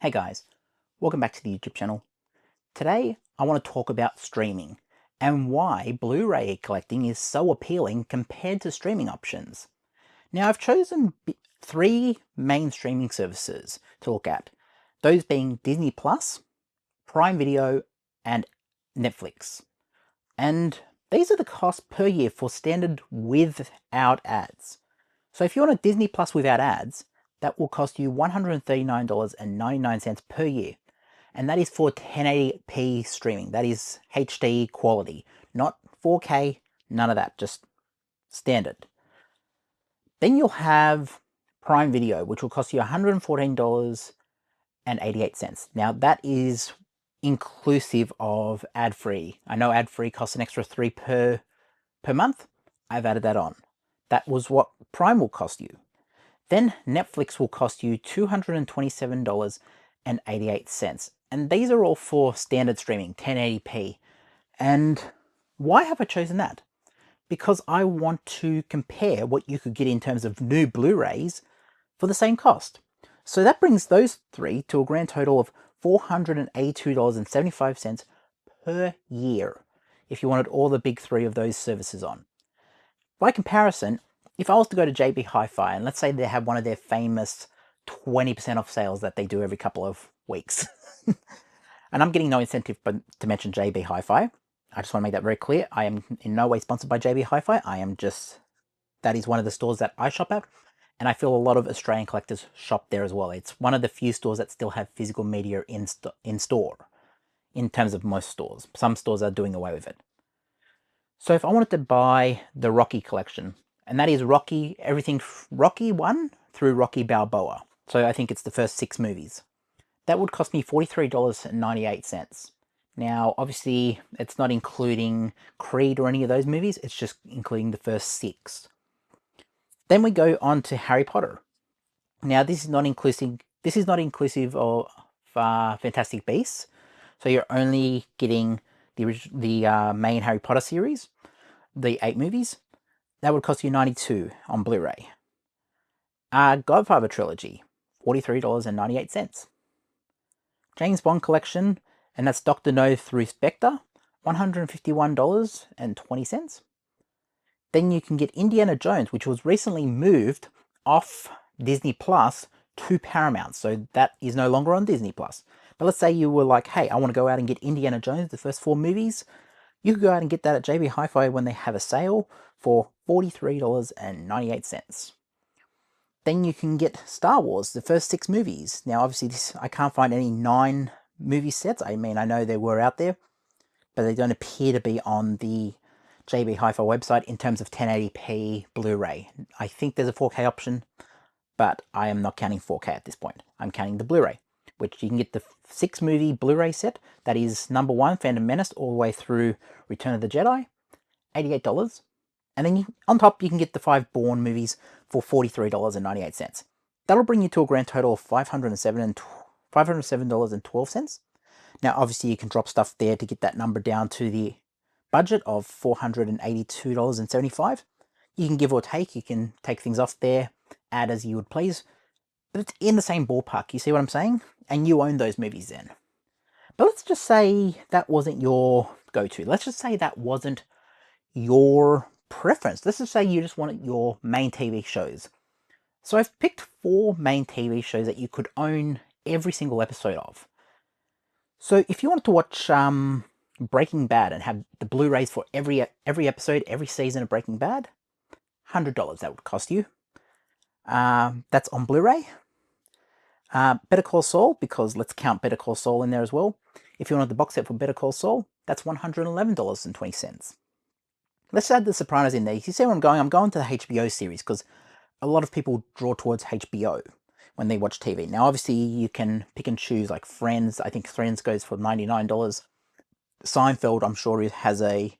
Hey guys, welcome back to the YouTube channel. Today I want to talk about streaming and why Blu-ray collecting is so appealing compared to streaming options. Now I've chosen three main streaming services to look at, those being Disney Plus, Prime Video and Netflix. And these are the costs per year for standard without ads. So if you want a Disney Plus without ads, that will cost you $139.99 per year. And that is for 1080p streaming. That is HD quality, not 4K, none of that, just standard. Then you'll have Prime Video, which will cost you $114.88. Now that is inclusive of ad-free. I know ad-free costs an extra $3 per month. I've added that on. That was what Prime will cost you. Then Netflix will cost you $227.88. And these are all for standard streaming, 1080p. And why have I chosen that? Because I want to compare what you could get in terms of new Blu-rays for the same cost. So that brings those three to a grand total of $482.75 per year, if you wanted all the big three of those services on. By comparison, if I was to go to JB Hi-Fi, and let's say they have one of their famous 20% off sales that they do every couple of weeks, and I'm getting no incentive to mention JB Hi-Fi. I just want to make that very clear. I am in no way sponsored by JB Hi-Fi. That is one of the stores that I shop at, and I feel a lot of Australian collectors shop there as well. It's one of the few stores that still have physical media in store, in terms of most stores. Some stores are doing away with it. So if I wanted to buy the Rocky collection, and that is everything Rocky 1 through Rocky Balboa. So I think it's the first 6 movies. That would cost me $43.98. Now, obviously, it's not including Creed or any of those movies. It's just including the first 6. Then we go on to Harry Potter. Now, this is not inclusive of Fantastic Beasts. So you're only getting the main Harry Potter series, the 8 movies. That would cost you $92 on Blu-ray. Godfather Trilogy, $43.98. James Bond Collection, and that's Dr. No through Spectre, $151.20. Then you can get Indiana Jones, which was recently moved off Disney Plus to Paramount, so that is no longer on Disney Plus. But let's say you were like, hey, I want to go out and get Indiana Jones, the first 4 movies. You could go out and get that at JB Hi-Fi when they have a sale for $43.98. Then you can get Star Wars, the first 6 movies. Now, obviously, I can't find any 9 movie sets. I mean, I know they were out there, but they don't appear to be on the JB Hi-Fi website in terms of 1080p Blu-ray. I think there's a 4K option, but I am not counting 4K at this point. I'm counting the Blu-ray, which you can get the 6 movie Blu-ray set. That is number 1, Phantom Menace, all the way through Return of the Jedi, $88. And then on top, you can get the 5 Bourne movies for $43.98. That'll bring you to a grand total of $507.12. Now, obviously, you can drop stuff there to get that number down to the budget of $482.75. You can give or take. You can take things off there, add as you would please. But it's in the same ballpark. You see what I'm saying? And you own those movies then. But let's just say that wasn't your go-to. Let's just say that wasn't your preference. Let's just say you just wanted your main TV shows. So I've picked 4 main TV shows that you could own every single episode of. So if you wanted to watch Breaking Bad and have the Blu-rays for every episode, every season of Breaking Bad, $100 that would cost you. That's on Blu-ray. Better Call Saul, because let's count Better Call Saul in there as well. If you wanted the box set for Better Call Saul, that's $111.20. Let's add The Sopranos in there. You see where I'm going? I'm going to the HBO series because a lot of people draw towards HBO when they watch TV. Now, obviously, you can pick and choose, like Friends. I think Friends goes for $99. Seinfeld, I'm sure, has a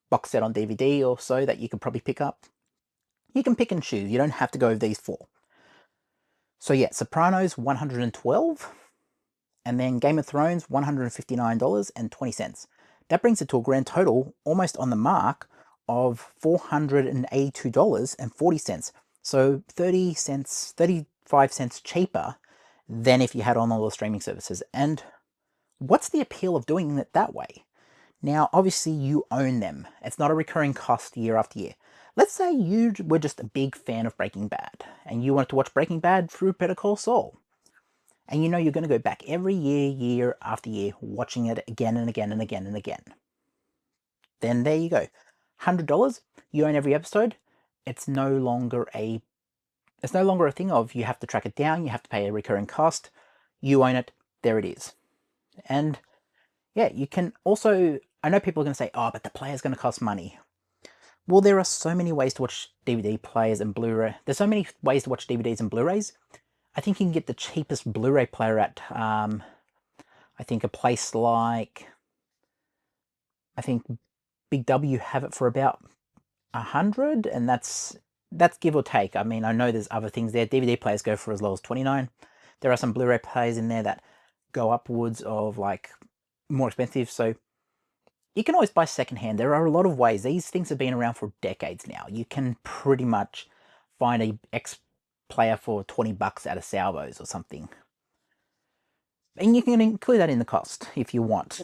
box set on DVD or so that you could probably pick up. You can pick and choose. You don't have to go with these 4. So yeah, Sopranos, $112. And then Game of Thrones, $159.20. That brings it to a grand total, almost on the mark, of $482.40. So 35 cents cheaper than if you had on all the streaming services. And what's the appeal of doing it that way? Now, obviously, you own them. It's not a recurring cost year after year. Let's say you were just a big fan of Breaking Bad, and you wanted to watch Breaking Bad through Better Call Saul. And you know you're going to go back every year, year after year, watching it again and again and again and again. Then there you go. $100, you own every episode. It's no longer a thing of you have to track it down, you have to pay a recurring cost. You own it, there it is. And yeah, you can also, I know people are going to say, oh, but the player's going to cost money. Well, there are so many ways to watch DVD players and Blu-ray. There's so many ways to watch DVDs and Blu-rays. I think you can get the cheapest Blu-ray player at, I think a place like, I think Big W have it for about 100, and that's give or take. I mean, I know there's other things there. DVD players go for as low as 29. There are some Blu-ray players in there that go upwards of like more expensive, so you can always buy secondhand. There are a lot of ways. These things have been around for decades now. You can pretty much find a X player for 20 bucks at a Salvos or something. And you can include that in the cost if you want.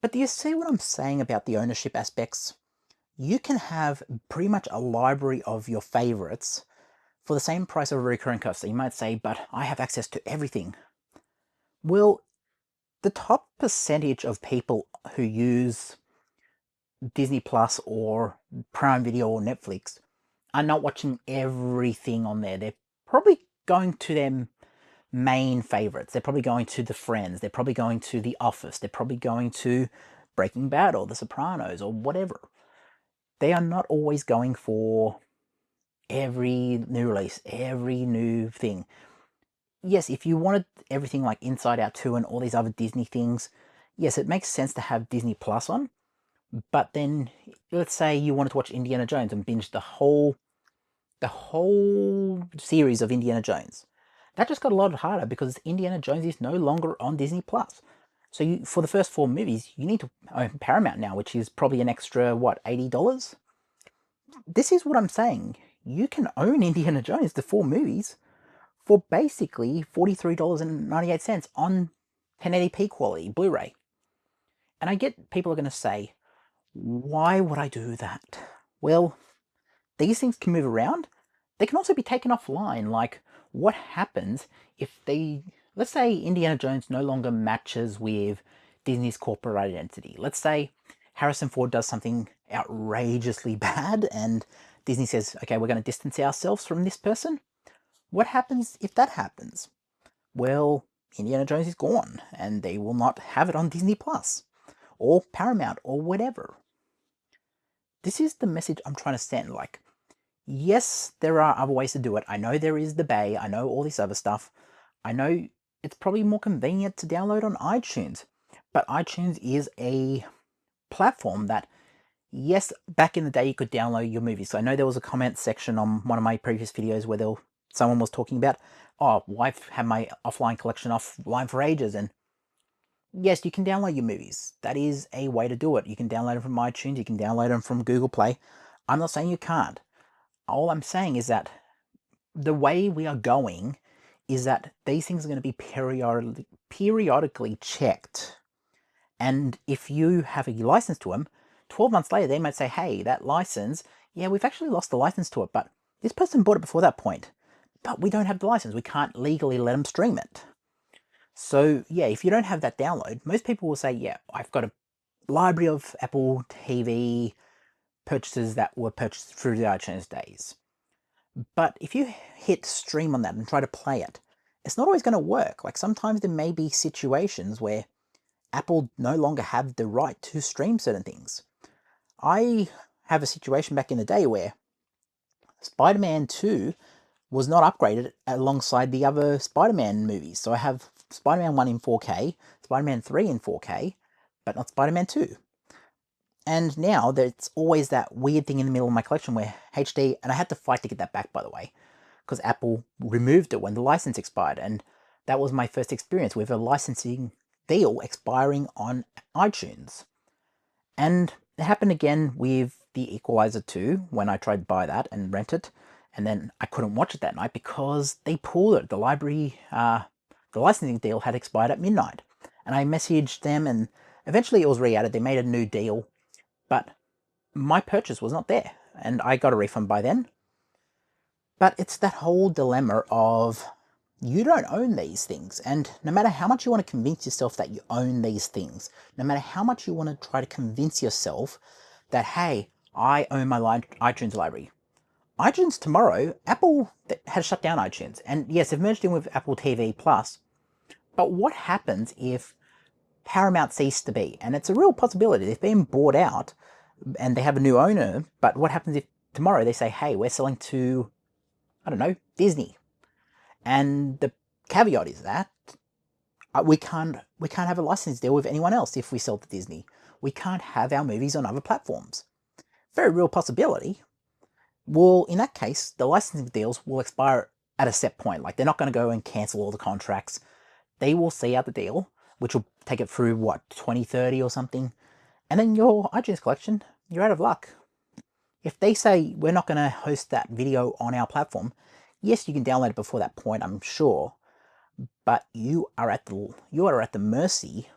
But do you see what I'm saying about the ownership aspects? You can have pretty much a library of your favorites for the same price of a recurring cost. So you might say, but I have access to everything. Well, the top percentage of people who use Disney Plus or Prime Video or Netflix are not watching everything on there. They're probably going to their main favorites. They're probably going to The Friends. They're probably going to The Office. They're probably going to Breaking Bad or The Sopranos or whatever. They are not always going for every new release, every new thing. Yes, if you wanted everything like Inside Out 2 and all these other Disney things, yes, it makes sense to have Disney Plus on. But then, let's say you wanted to watch Indiana Jones and binge the whole series of Indiana Jones. That just got a lot harder because Indiana Jones is no longer on Disney Plus. So for the first 4 movies, you need to own Paramount now, which is probably an extra, what, $80? This is what I'm saying. You can own Indiana Jones, the 4 movies, for basically $43.98 on 1080p quality Blu-ray. And I get people are going to say, why would I do that? Well, these things can move around. They can also be taken offline. Like, what happens if let's say Indiana Jones no longer matches with Disney's corporate identity. Let's say Harrison Ford does something outrageously bad and Disney says, okay, we're going to distance ourselves from this person. What happens if that happens? Well, Indiana Jones is gone and they will not have it on Disney Plus or Paramount or whatever. This is the message I'm trying to send. Like, yes, there are other ways to do it. I know there is the Bay. I know all this other stuff. I know it's probably more convenient to download on iTunes. But iTunes is a platform that, yes, back in the day you could download your movies. So I know there was a comment section on one of my previous videos where someone was talking about, oh, I've had my offline collection offline for ages. And yes, you can download your movies. That is a way to do it. You can download them from iTunes. You can download them from Google Play. I'm not saying you can't. All I'm saying is that the way we are going is that these things are going to be periodically checked. And if you have a license to them, 12 months later, they might say, hey, that license, yeah, we've actually lost the license to it, but this person bought it before that point. But we don't have the license. We can't legally let them stream it. So, yeah, if you don't have that download, most people will say, yeah, I've got a library of Apple TV purchases that were purchased through the iTunes days. But if you hit stream on that and try to play it, it's not always going to work. Like, sometimes there may be situations where Apple no longer have the right to stream certain things. I have a situation back in the day where Spider-Man 2 was not upgraded alongside the other Spider-Man movies. So I have Spider-Man 1 in 4K, Spider-Man 3 in 4K, but not Spider-Man 2. And now there's always that weird thing in the middle of my collection where HD, and I had to fight to get that back, by the way, because Apple removed it when the license expired. And that was my first experience with a licensing deal expiring on iTunes. And it happened again with The Equalizer 2 when I tried to buy that and rent it. And then I couldn't watch it that night because they pulled it. The library the licensing deal had expired at midnight. And I messaged them, and eventually it was re-added. They made a new deal, but my purchase was not there, and I got a refund by then. But it's that whole dilemma of, you don't own these things, and no matter how much you want to convince yourself that you own these things, no matter how much you want to try to convince yourself that, hey, I own my iTunes library. iTunes tomorrow, Apple has shut down iTunes, and yes, they've merged in with Apple TV Plus, but what happens if Paramount ceased to be? And it's a real possibility. They've been bought out, and they have a new owner, but what happens if tomorrow they say, hey, we're selling to, I don't know, Disney? And the caveat is that we can't have a license deal with anyone else if we sell to Disney. We can't have our movies on other platforms. Very real possibility. Well, in that case, the licensing deals will expire at a set point. Like, they're not going to go and cancel all the contracts. They will see out the deal, which will take it through, what, 2030 or something. And then your iTunes collection, you're out of luck. If they say, we're not going to host that video on our platform, yes, you can download it before that point, I'm sure, but you are at the mercy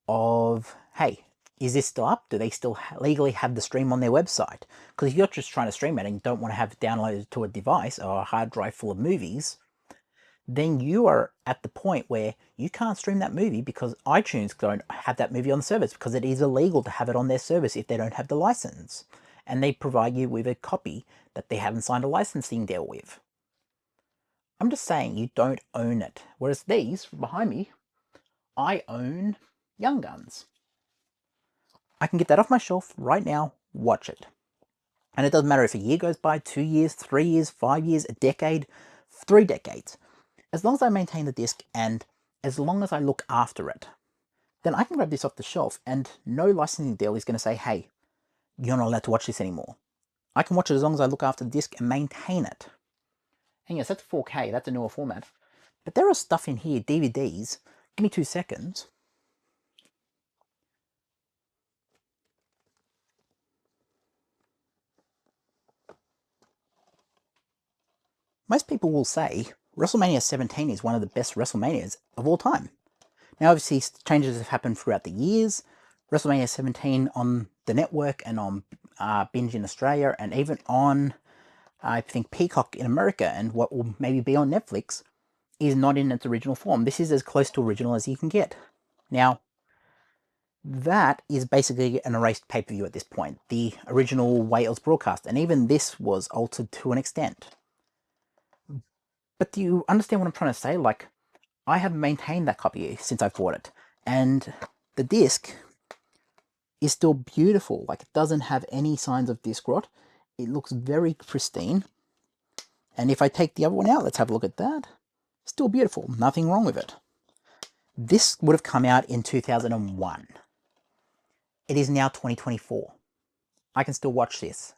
of, hey, is this still up? Do they still legally have the stream on their website? Because if you're just trying to stream it and don't want to have it downloaded to a device or a hard drive full of movies, then you are at the point where you can't stream that movie because iTunes don't have that movie on the service, because it is illegal to have it on their service if they don't have the license. And they provide you with a copy that they haven't signed a licensing deal with. I'm just saying, you don't own it. Whereas these behind me, I own Young Guns. I can get that off my shelf right now, watch it. And it doesn't matter if a year goes by, 2 years, 3 years, 5 years, a decade, 3 decades. As long as I maintain the disc and as long as I look after it, then I can grab this off the shelf and no licensing deal is going to say, hey, you're not allowed to watch this anymore. I can watch it as long as I look after the disc and maintain it. And yes, that's 4K, that's a newer format. But there is stuff in here, DVDs. Give me 2 seconds. Most people will say WrestleMania 17 is one of the best WrestleManias of all time. Now, obviously, changes have happened throughout the years. WrestleMania 17 on the network and on Binge in Australia, and even on, I think, Peacock in America, and what will maybe be on Netflix, is not in its original form. This is as close to original as you can get. Now, that is basically an erased pay-per-view at this point, the original way it was broadcast, and even this was altered to an extent. But do you understand what I'm trying to say? Like, I have maintained that copy since I bought it, and the disc is still beautiful. Like, it doesn't have any signs of disc rot. It looks very pristine. And if I take the other one out, let's have a look at that. Still beautiful, nothing wrong with it. This would have come out in 2001. It is now 2024. I can still watch this.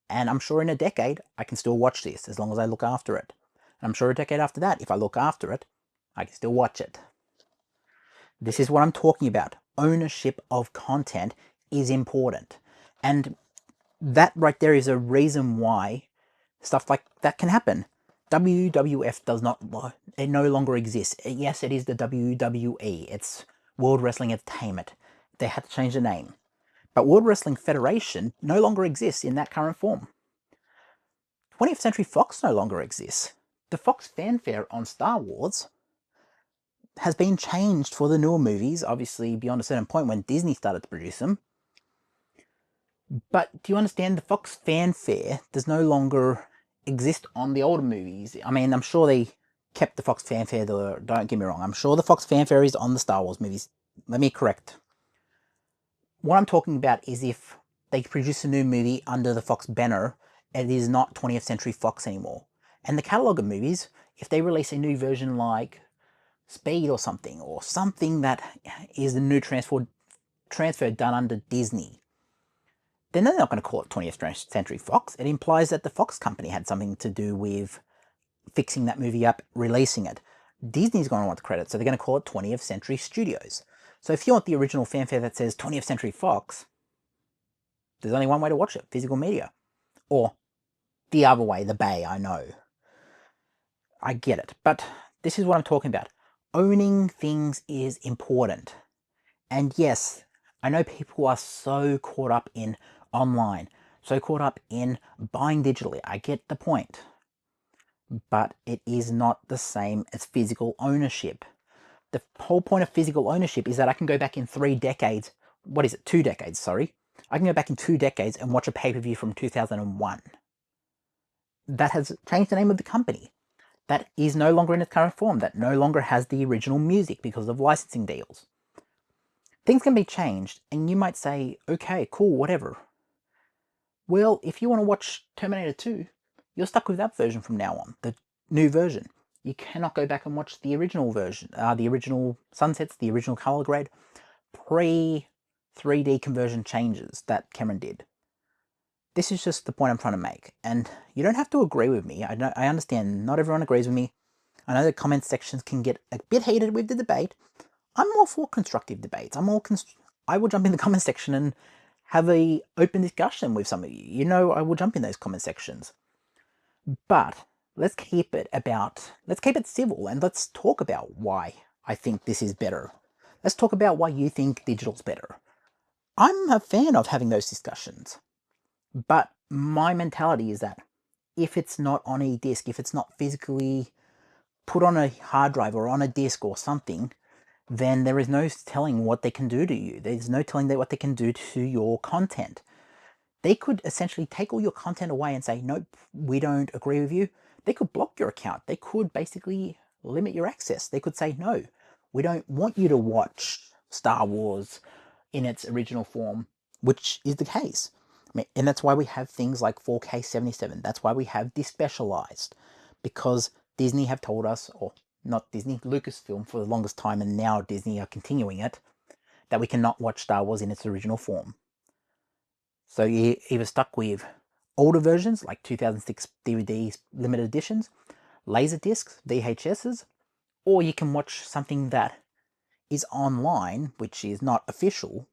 And I'm sure in a decade, I can still watch this as long as I look after it. And I'm sure a decade after that, if I look after it, I can still watch it. This is what I'm talking about. Ownership of content is important. And that right there is a reason why stuff like that can happen. WWF does not, it no longer exists. Yes, it is the WWE. It's World Wrestling Entertainment. They had to change the name. But World Wrestling Federation no longer exists in that current form. 20th Century Fox no longer exists. The Fox fanfare on Star Wars has been changed for the newer movies, obviously beyond a certain point when Disney started to produce them. But do you understand, the Fox fanfare does no longer exist on the older movies? I mean, I'm sure they kept the Fox fanfare, don't get me wrong. I'm sure the Fox fanfare is on the Star Wars movies. Let me correct. What I'm talking about is if they produce a new movie under the Fox banner, it is not 20th Century Fox anymore. And the catalogue of movies, if they release a new version like Speed or something that is the new transfer done under Disney, then they're not going to call it 20th Century Fox. It implies that the Fox company had something to do with fixing that movie up, releasing it. Disney's going to want the credit, so they're going to call it 20th Century Studios. So if you want the original fanfare that says 20th Century Fox, there's only one way to watch it, physical media. Or the other way, the Bay, I know. I get it, but this is what I'm talking about. owning things is important. And yes, I know people are so caught up in online, so caught up in buying digitally. I get the point. But it is not the same as physical ownership. The whole point of physical ownership is that I can go back in 3 decades. What is it? 2 decades, sorry. I can go back in 2 decades and watch a pay-per-view from 2001. That has changed the name of the company. That is no longer in its current form. That no longer has the original music because of licensing deals. Things can be changed, and you might say, okay, cool, whatever. Well, if you want to watch Terminator 2, you're stuck with that version from now on, the new version. You cannot go back and watch the original version, the original sunsets, the original color grade, pre-3D conversion changes that Cameron did. This is just the point I'm trying to make, and you don't have to agree with me. I understand not everyone agrees with me. I know the comment sections can get a bit heated with the debate. I'm more for constructive debates. I will jump in the comment section and have a open discussion with some of you. You know, I will jump in those comment sections. But let's keep it civil, and let's talk about why I think this is better. Let's talk about why you think digital's better. I'm a fan of having those discussions, but my mentality is that if it's not on a disc, if it's not physically put on a hard drive or on a disc or something, then there is no telling what they can do to you. There's no telling what they can do to your content. They could essentially take all your content away and say, nope, we don't agree with you. They could block your account. They could basically limit your access. They could say, no, we don't want you to watch Star Wars in its original form, which is the case. I mean, and that's why we have things like 4K 77. That's why we have despecialized, because Disney have told us, or not Disney, Lucasfilm for the longest time, and now Disney are continuing it, that we cannot watch Star Wars in its original form. So you're either stuck with older versions, like 2006 DVDs, limited editions, Laserdiscs, VHSs, or you can watch something that is online, which is not official,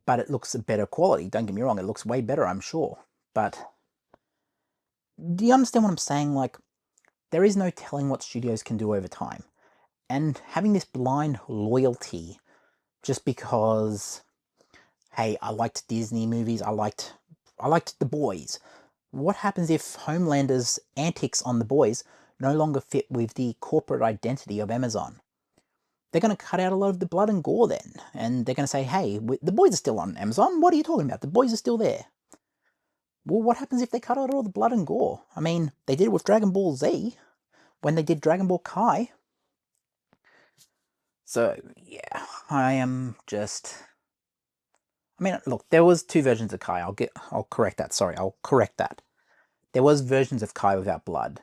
but it looks a better quality. Don't get me wrong, it looks way better, I'm sure. But do you understand what I'm saying? Like, there is no telling what studios can do over time. And having this blind loyalty just because, hey, I liked Disney movies, I liked The Boys. What happens if Homelander's antics on The Boys no longer fit with the corporate identity of Amazon? They're going to cut out a lot of the blood and gore then, and they're going to say, hey, The Boys are still on Amazon, what are you talking about? The Boys are still there. Well, what happens if they cut out all the blood and gore? I mean, they did it with Dragon Ball Z, when they did Dragon Ball Kai. So, yeah, I am just... I mean, look, there was 2 versions of Kai. I'll correct that. Sorry, I'll correct that. There was versions of Kai without blood,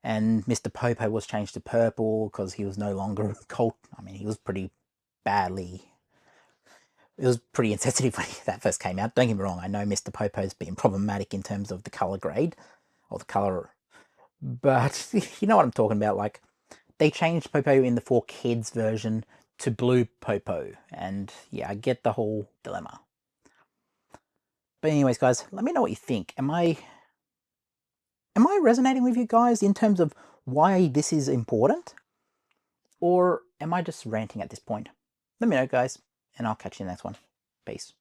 and Mr. Popo was changed to purple because he was no longer cult. I mean, he was pretty badly... It was pretty insensitive when that first came out. Don't get me wrong, I know Mr. Popo's been problematic in terms of the color grade, or the color... But, you know what I'm talking about, like, they changed Popo in the 4Kids version to Blue Popo, and yeah, I get the whole dilemma. But anyways, guys, let me know what you think. Am I resonating with you guys in terms of why this is important? Or am I just ranting at this point? Let me know, guys, and I'll catch you in the next one. Peace.